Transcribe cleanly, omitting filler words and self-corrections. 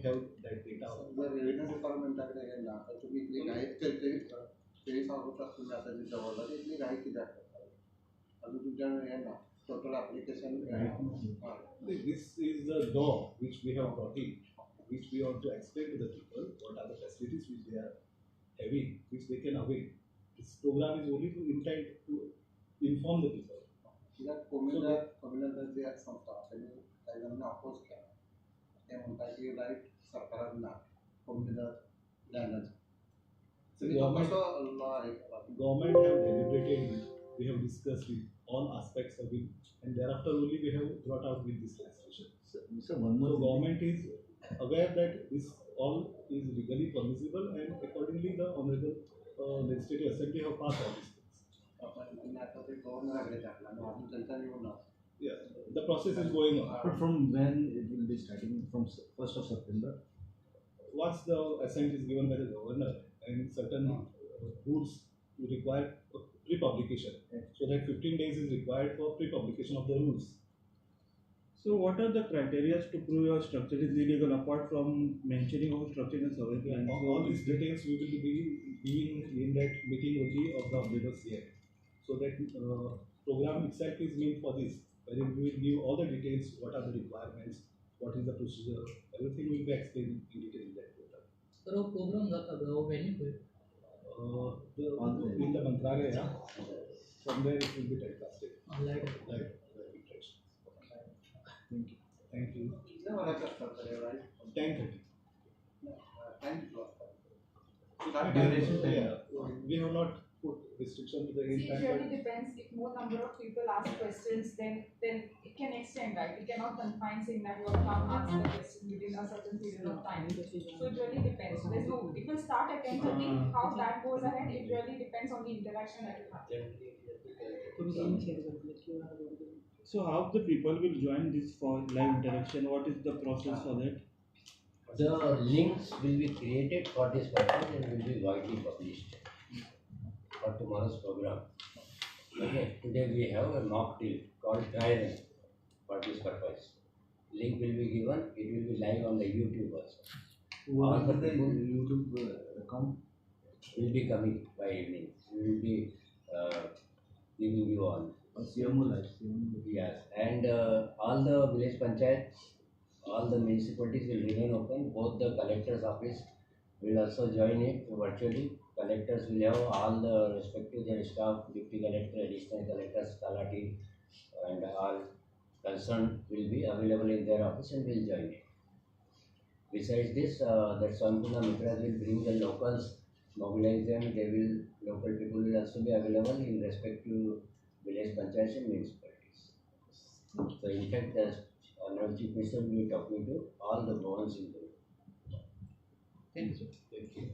have that data. जर revenue डिपार्टमेंटाकडे गेला तर तुम्ही इथली गाईड करते ते सांगू शकता तुम्ही आता जे जवळला इथली गाईड किती करता अजून तुमच्याकडे आहे ना total application This is the law which we have brought in, which we want to explain to the people what are the facilities which they are having, which they can avail. This program is only to intend to inform the people. Communal जे संस्था त्यांनी काही जणांना oppose केला ते म्हणतात की right सरकारांना communal लँडच Government have deliberated, we have discussed with all aspects of it, and thereafter only we have brought out with this legislation. So one more. So government is aware that this all is legally permissible, and accordingly the honorable legislative assembly have passed all these things. Yeah, the process is going on. But from when it will be starting? From 1st of September? Once the assent is given by the governor and certain rules require pre-publication, so that 15 days is required for pre-publication of the rules. So what are the criteria to prove your structure is illegal apart from mentioning of structure and survey plan? All these details we will be giving in that meeting only of the omnibus here. So that program itself is meant for this, wherein we will give all the details, what are the requirements, what is the procedure, everything will be explained in detail in that program. So program venue in the Mantralaya, somewhere it will be telecasted. live. Thank you. Thank you. 10:30. Duration time. Yeah, we have not put restriction to the See, end it time. really depends. If more number of people ask questions, then it can extend, right? We cannot confine saying that you have to come ask the question within a certain period of time. So it really depends. There's no. It will start at 10:30. How that goes ahead, it really depends on the interaction that you have. So how the people will join this for live interaction? What is the process for that? The links will be created for this purpose and will be widely published for tomorrow's program. Okay, today we have a mock drill called dry run for this purpose. Link will be given, it will be live on the YouTube also. All the YouTube account will be coming by evening. We will be giving you all. CMO live. Yes, and all the village panchayats, all the municipalities will remain open. Both the collector's office will also join it virtually. Collectors will have all the respective their staff, deputy collector, additional collectors, talati, and all concerned will be available in their office and will join it. Besides this, that Sampurna Mitras will bring the locals, mobilize them. Local people will also be available in respective village panchayats and municipalities. So in fact, the Honorable Chief Minister will be talking to all the Goans in the. Thank you. Thank you.